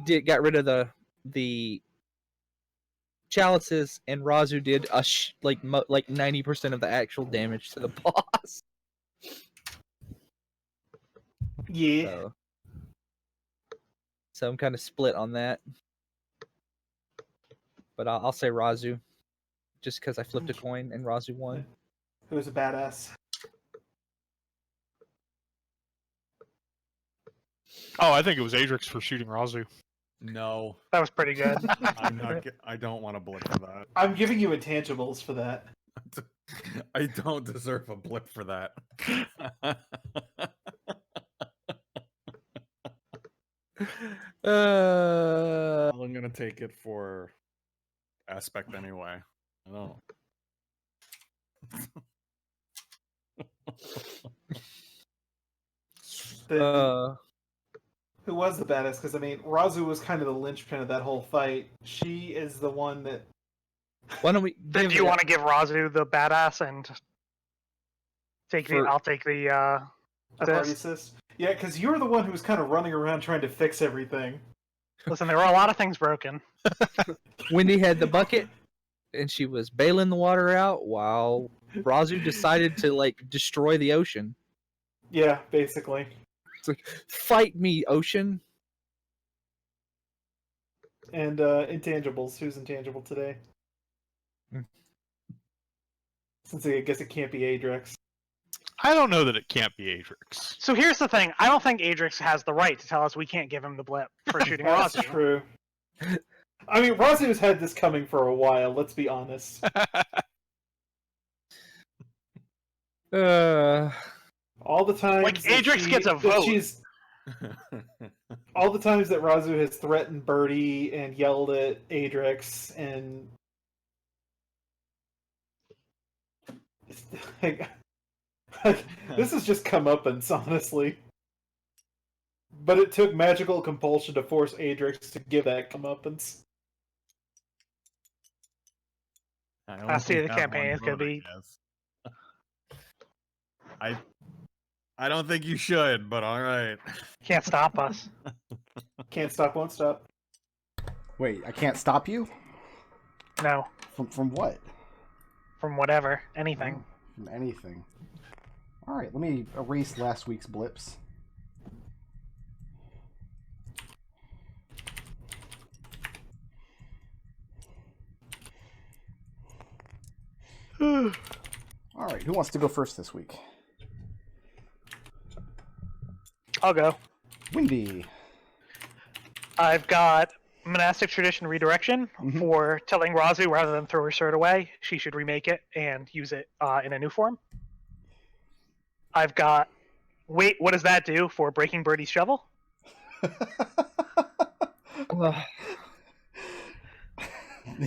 did got rid of the chalices, and Raazu did like 90% of the actual damage to the boss. Yeah. So I'm kind of split on that, but I'll say Raazu, just because I flipped a coin and Raazu won. Who was a badass? Oh, I think it was Adrex for shooting Raazu. No, That was pretty good. I'm not. I don't want a blip for that. I'm giving you intangibles for that. I don't deserve a blip for that. I'm gonna take it for aspect anyway. I don't. Then who was the badass? Because I mean, Raazu was kind of the linchpin of that whole fight. She is the one that. Why don't we? Then do you want to give Raazu the badass and take the? For- I'll take the The party assist. assist? Yeah, because you were the one who was kind of running around trying to fix everything. Listen, there were a lot of things broken. Wendy had the bucket, and she was bailing the water out while Raazu decided to like destroy the ocean. Yeah, basically. It's like, fight me, ocean. And intangibles. Who's intangible today? Hmm. Since I guess it can't be Adrex. I don't know that it can't be Adrex. So here's the thing. I don't think Adrex has the right to tell us we can't give him the blip for shooting That's Raazu. true. I mean, Raazu's had this coming for a while, let's be honest. All the times Like, that Adrex gets a vote. All the times that Raazu has threatened Birdie and yelled at Adrex, and this has just comeuppance, honestly. But it took magical compulsion to force Adrex to give that comeuppance. I see the campaign is going to be... I don't think you should, but all right. Can't stop us. Can't stop, won't stop. Wait, I can't stop you? No. From what? From whatever. Anything. From anything. Alright, let me erase last week's blips. Alright, who wants to go first this week? I'll go. Windy. I've got monastic tradition redirection for telling Raazu rather than throw her sword away, she should remake it and use it in a new form. I've got wait, what does that do for breaking Birdie's shovel?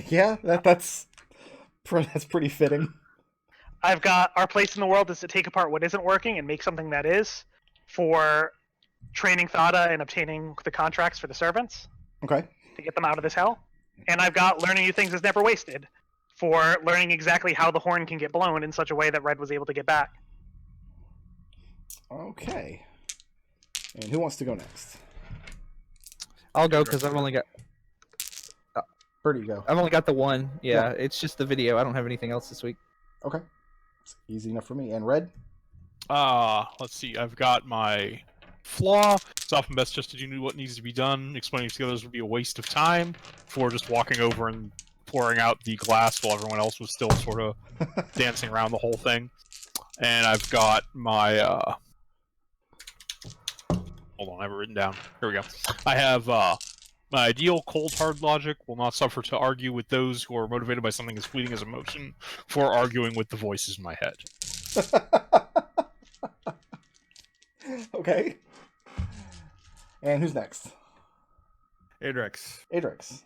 Yeah, that's pretty fitting. I've got our place in the world is to take apart what isn't working and make something that is for training Thada and obtaining the contracts for the servants. Okay. To get them out of this hell. And I've got learning new things is never wasted for learning exactly how the horn can get blown in such a way that Red was able to get back. Okay. And who wants to go next? I'll go because I've only got Birdie, go. I've only got the one. Yeah, it's just the video. I don't have anything else this week. Okay. It's easy enough for me. And Red? Let's see. I've got my flaw. It's often best just to do what needs to be done. Explaining to the others would be a waste of time for just walking over and pouring out the glass while everyone else was still sort of dancing around the whole thing. And I've got my hold on, I have it written down. Here we go. I have my ideal cold hard logic will not suffer to argue with those who are motivated by something as fleeting as emotion for arguing with the voices in my head. Okay. And who's next? Adrex. Adrex.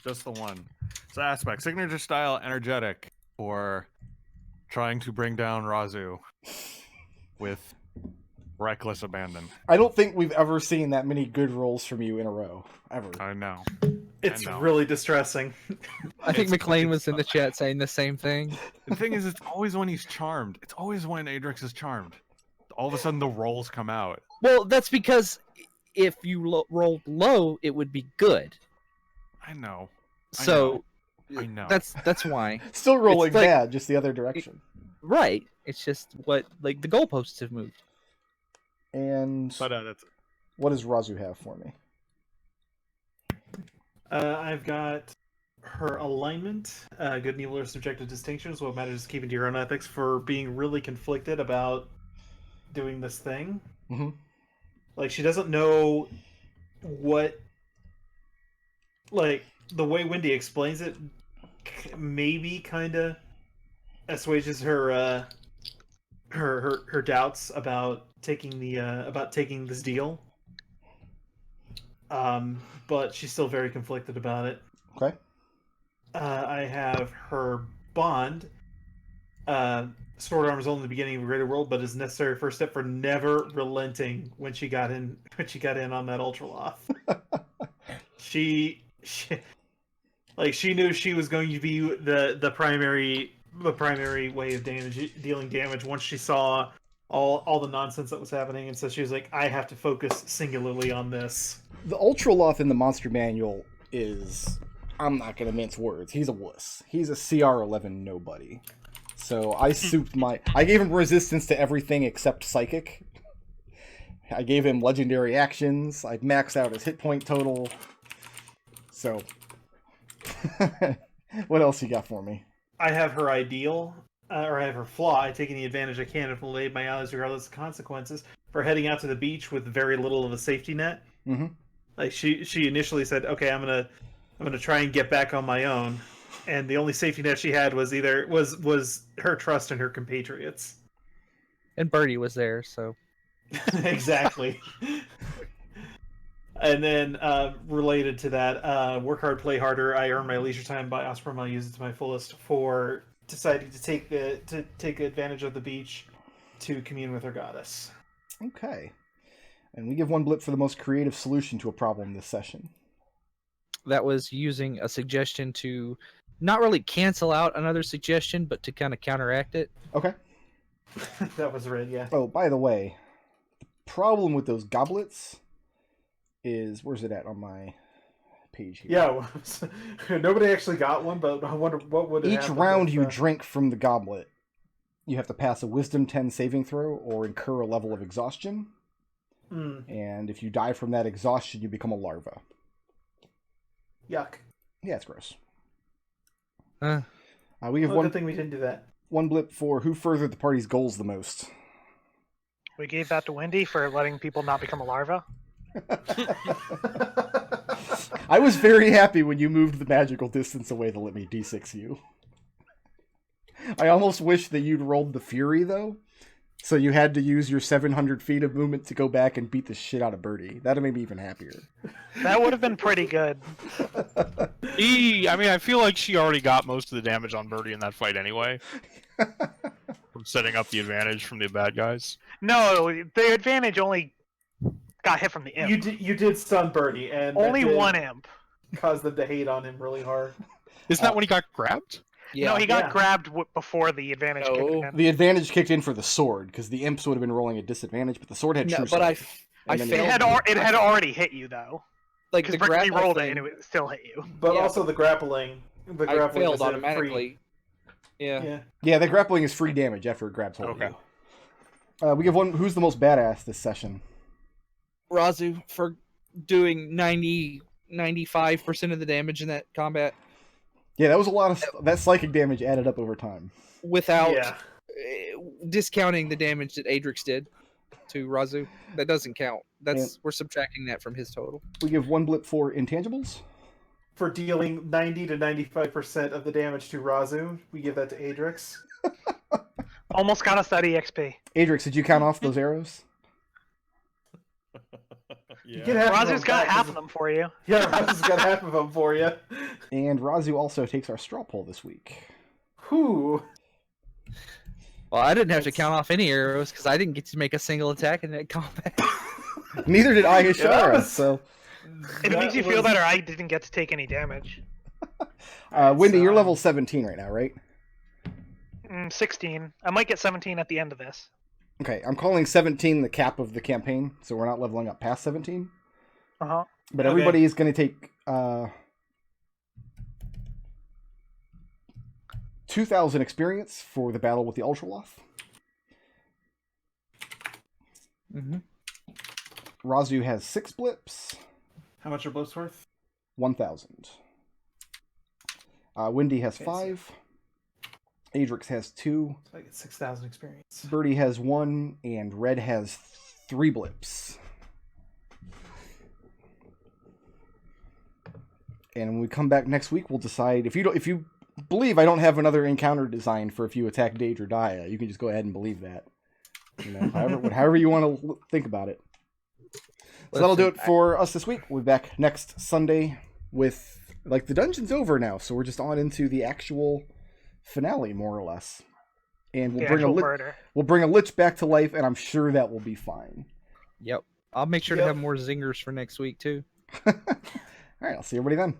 Just the one. It's aspect. Signature style energetic for trying to bring down Raazu with reckless abandon. I don't think we've ever seen that many good rolls from you in a row. Ever. I know. It's I know. really distressing. I think McLean was in the chat saying the same thing. The thing is, it's always when he's charmed. It's always when Adrex is charmed. All of a sudden, the rolls come out. Well, that's because if you rolled low, it would be good. I know. So I know. that's why. Still rolling It's like- bad, just the other direction. Right. It's just what like the goalposts have moved. And But that's what does Raazu have for me? I've got her alignment, good and evil or subjective distinctions, what matters is keeping to your own ethics, for being really conflicted about doing this thing. Mm-hmm. Like, she doesn't know what... Like, the way Wendy explains it maybe kind of assuages her her doubts about taking this deal. But she's still very conflicted about it. Okay. I have her bond. Sword arm is only the beginning of a greater world, but is a necessary first step for never relenting when she got in on that Ultraloth. she knew she was going to be the primary way of dealing damage once she saw all the nonsense that was happening, and so she was like, I have to focus singularly on this. The Ultraloth in the Monster Manual is, I'm not going to mince words, he's a wuss. He's a CR11 nobody. So I gave him resistance to everything except Psychic. I gave him legendary actions. I maxed out his hit point total. So, what else you got for me? I have her ideal. or I have her flaw, taking the advantage I can of lay my allies regardless of consequences, for heading out to the beach with very little of a safety net. Mm-hmm. Like she initially said, "Okay, I'm gonna try and get back on my own," and the only safety net she had was was her trust in her compatriots. And Birdie was there, so Exactly. And then related to that, work hard, play harder. I earn my leisure time by Osprey. I'll use it to my fullest for deciding to take advantage of the beach to commune with her goddess. Okay. And we give 1 blip for the most creative solution to a problem this session. that was using a suggestion to not really cancel out another suggestion, but to kind of counteract it. Okay. That was red, yeah. Oh, by the way, the problem with those goblets is, where's it at on my page here? Yeah, nobody actually got one, but I wonder what would Each round you drink from the goblet, you have to pass a Wisdom 10 saving throw or incur a level of exhaustion. And if you die from that exhaustion, you become a larva. Yuck. Yeah, it's gross. Uh, We give Good thing we didn't do that. 1 blip for who furthered the party's goals the most. We gave that to Wendy for letting people not become a larva. I was very happy when you moved the magical distance away to let me D6 you. I almost wish that you'd rolled the Fury, though. So you had to use your 700 feet of movement to go back and beat the shit out of Birdie. That'd make me even happier. That would have been pretty good. I mean, I feel like she already got most of the damage on Birdie in that fight anyway. From setting up the advantage from the bad guys. No, the advantage only got hit from the imp. You did stun Birdie, and Only that did one imp. caused them to hate on him really hard. Isn't that when he got grabbed? yeah. No, he got Yeah. grabbed before the advantage kicked No. in. The advantage kicked in for the sword, because the imps would have been rolling a disadvantage, but the sword had No, true but I sight. I And then failed. It had already hit you though, like because the Brittany grapple rolled it thing, and it would still hit you. But Yeah. also the grappling. The I grappling failed was a automatically. Yeah. Yeah. Yeah, the grappling is free damage after it grabs hold Okay. of you. We give one who's the most badass this session. Raazu for doing 95% of the damage in that combat Yeah, that was a lot of that psychic damage added up over time. without Yeah. discounting the damage that Adrex did to Raazu. That doesn't count. That's we're subtracting that from his total. We give 1 blip for intangibles. For dealing 90 to 95% of the damage to Raazu, we give that to Adrex. Almost got us that EXP. Adrix, did you count off those arrows? You get half of Razu's them got back, half 'cause- of them for you. Yeah, Razu's got half of them for you. And Raazu also takes our straw poll this week. Whew. Well, I didn't have to count off any arrows because I didn't get to make a single attack in that combat. Neither did I, Ishara. was- So, If it makes you feel better, I didn't get to take any damage. Wendy, you're so- level 17 right now, right? 16. I might get 17 at the end of this. Okay, I'm calling 17 the cap of the campaign, so we're not leveling up past 17. Uh-huh. But Okay. everybody is going to take 2,000 experience for the battle with the Ultraloth. Mm-hmm. Raazu has 6 blips, How much are blips worth? 1,000. Wendy has Okay, 5. Adrix has 2. So I get 6,000 experience. Birdie has 1, and Red has 3 blips. And when we come back next week, we'll decide if you believe I don't have another encounter designed for if you attack Daedra or Dia, you can just go ahead and believe that. You know, however you want to think about it. So that'll do it for us this week. We'll be back next Sunday with the dungeon's over now, so we're just on into the actual finale, more or less. And we'll The bring actual murder. we'll bring a lich back to life, and I'm sure that will be fine. Yep. I'll make sure to Yep. have more zingers for next week too. All right, I'll see everybody then.